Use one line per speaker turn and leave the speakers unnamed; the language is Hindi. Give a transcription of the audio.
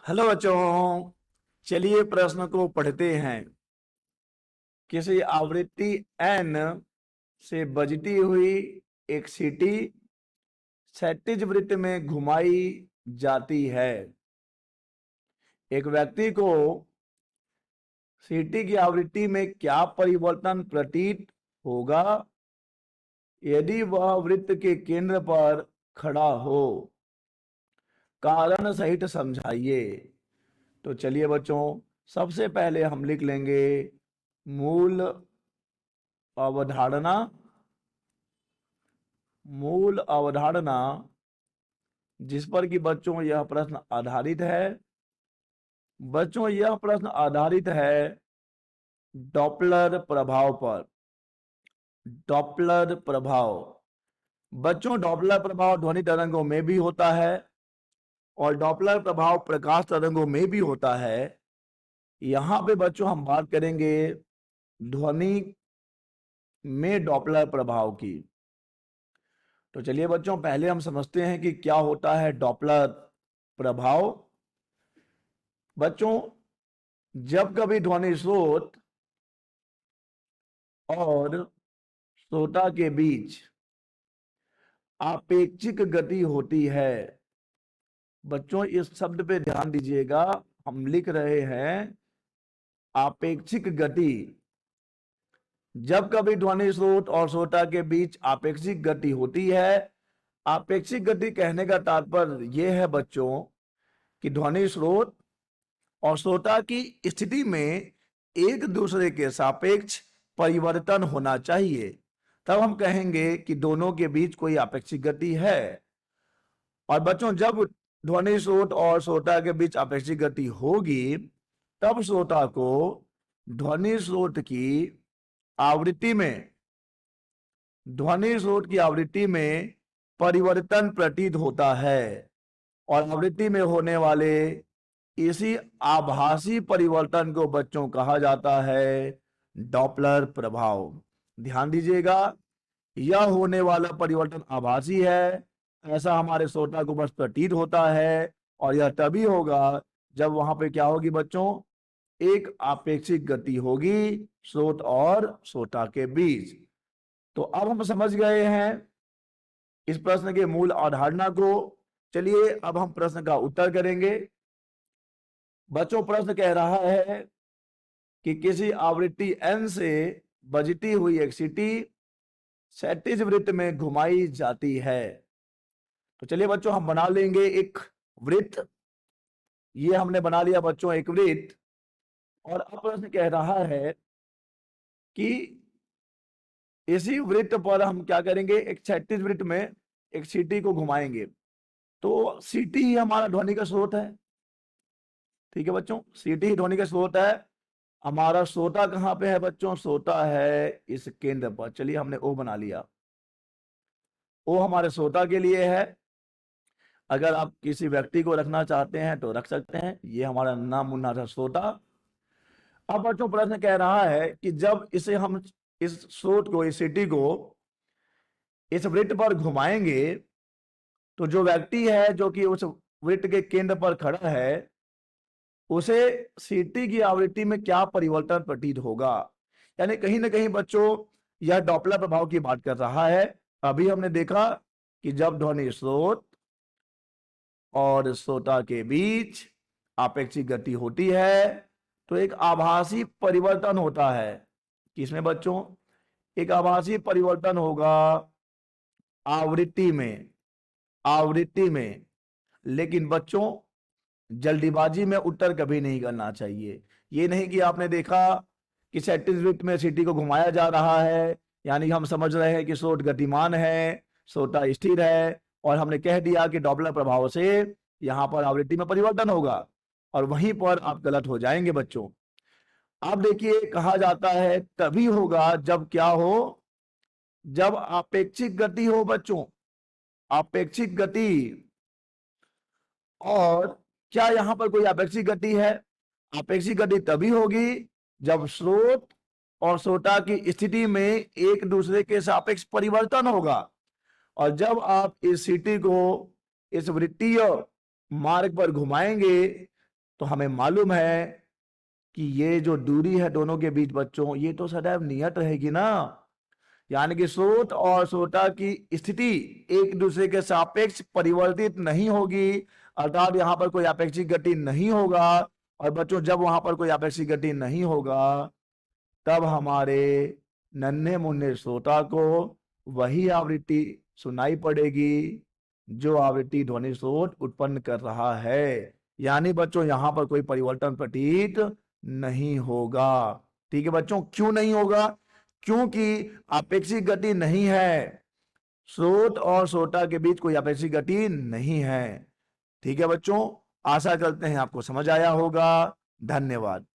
हेलो बच्चों, चलिए प्रश्न को पढ़ते हैं। किसी आवृत्ति n से बजती हुई एक सीटी क्षैतिज वृत्त में घुमाई जाती है। एक व्यक्ति को सीटी की आवृत्ति में क्या परिवर्तन प्रतीत होगा यदि वह वृत्त के केंद्र पर खड़ा हो? कारण सहित समझाइए। तो चलिए बच्चों, सबसे पहले हम लिख लेंगे मूल अवधारणा। मूल अवधारणा जिस पर कि बच्चों यह प्रश्न आधारित है। बच्चों यह प्रश्न आधारित है डॉपलर प्रभाव पर। डॉपलर प्रभाव बच्चों, डॉपलर प्रभाव ध्वनि तरंगों में भी होता है और डॉपलर प्रभाव प्रकाश तरंगों में भी होता है। यहां पे बच्चों हम बात करेंगे ध्वनि में डॉपलर प्रभाव की। तो चलिए बच्चों, पहले हम समझते हैं कि क्या होता है डॉपलर प्रभाव। बच्चों, जब कभी ध्वनि स्रोत और श्रोता के बीच आपेक्षिक गति होती है। बच्चों, इस शब्द पे ध्यान दीजिएगा, हम लिख रहे हैं आपेक्षिक गति। जब कभी ध्वनि स्रोत और श्रोता के बीच आपेक्षिक गति होती है। आपेक्षिक गति कहने का तात्पर्य यह है बच्चों कि ध्वनि स्रोत और श्रोता की स्थिति में एक दूसरे के सापेक्ष परिवर्तन होना चाहिए, तब हम कहेंगे कि दोनों के बीच कोई आपेक्षिक गति है। और बच्चों, जब ध्वनि स्रोत और श्रोता के बीच आपेक्षिक गति होगी तब श्रोता को ध्वनि स्रोत की आवृत्ति में परिवर्तन प्रतीत होता है और आवृत्ति में होने वाले इसी आभासी परिवर्तन को बच्चों कहा जाता है डॉपलर प्रभाव। ध्यान दीजिएगा, यह होने वाला परिवर्तन आभासी है, ऐसा हमारे श्रोता को बस प्रतीत होता है और यह तभी होगा जब वहां पे क्या होगी बच्चों, एक आपेक्षिक गति होगी स्रोत और श्रोता के बीच। तो अब हम समझ गए हैं इस प्रश्न के मूल अवधारणा को। चलिए अब हम प्रश्न का उत्तर करेंगे। बच्चों, प्रश्न कह रहा है कि किसी आवृत्ति n से बजती हुई एक सीटी क्षैतिज वृत्त में घुमाई जाती है। तो चलिए बच्चों, हम बना लेंगे एक वृत्त। ये हमने बना लिया बच्चों एक वृत्त, और अब प्रश्न कह रहा है कि इसी वृत्त पर हम क्या करेंगे, एक क्षैतिज वृत्त में एक सीटी को घुमाएंगे। तो सीटी ही हमारा ध्वनि का स्रोत है। ठीक है बच्चों, सीटी ही ध्वनि का स्रोत है। हमारा श्रोता कहां पे है बच्चों? श्रोता है इस केंद्र पर। चलिए हमने ओ बना लिया। ओ हमारे श्रोता के लिए है। अगर आप किसी व्यक्ति को रखना चाहते हैं तो रख सकते हैं। ये हमारा नाम मुन्ना था श्रोता। अब बच्चों, प्रश्न कह रहा है कि जब इसे हम इस स्रोत को, इस सीटी को इस वृत्त पर घुमाएंगे तो जो व्यक्ति है जो कि उस वृत्त के केंद्र पर खड़ा है उसे सीटी की आवृत्ति में क्या परिवर्तन प्रतीत होगा। यानी कहीं ना कहीं बच्चों यह डॉपलर प्रभाव की बात कर रहा है। अभी हमने देखा कि जब ध्वनि स्रोत और श्रोता के बीच आपेक्षिक गति होती है तो एक आभासी परिवर्तन होता है। किसमें बच्चों? एक आभासी परिवर्तन होगा आवृत्ति में। आवृत्ति में। लेकिन बच्चों, जल्दीबाजी में उत्तर कभी नहीं करना चाहिए। ये नहीं कि आपने देखा कि क्षैतिज वृत्त में सीटी को घुमाया जा रहा है, यानी हम समझ रहे हैं कि स्रोत गतिमान है, श्रोता स्थिर है, और हमने कह दिया कि डॉपलर प्रभाव से यहां पर आवृत्ति में परिवर्तन होगा, और वहीं पर आप गलत हो जाएंगे बच्चों। अब देखिए, कहा जाता है तभी होगा जब क्या हो, जब आपेक्षिक गति हो बच्चों। आपेक्षिक गति। और क्या यहां पर कोई आपेक्षिक गति है? आपेक्षिक गति तभी होगी जब स्रोत और श्रोता की स्थिति में एक दूसरे के सापेक्ष परिवर्तन होगा। और जब आप इस सीटी को इस वृत्तीय मार्ग पर घुमाएंगे तो हमें मालूम है कि ये जो दूरी है दोनों के बीच बच्चों, ये तो सदैव नियत रहेगी ना। यानी कि स्रोत और श्रोता की स्थिति एक दूसरे के सापेक्ष परिवर्तित नहीं होगी, अर्थात यहां पर कोई आपेक्षिक गति नहीं होगा। और बच्चों जब वहां पर कोई आपेक्षिक गति नहीं होगा, तब हमारे नन्हे मुन्ने श्रोता को वही आवृत्ति सुनाई पड़ेगी जो आवृत्ति ध्वनि स्रोत उत्पन्न कर रहा है। यानी बच्चों यहां पर कोई परिवर्तन प्रतीत नहीं होगा। ठीक है बच्चों, क्यों नहीं होगा? क्योंकि आपेक्षिक गति नहीं है, स्रोत और श्रोता के बीच कोई आपेक्षिक गति नहीं है। ठीक है बच्चों, आशा करते हैं आपको समझ आया होगा। धन्यवाद।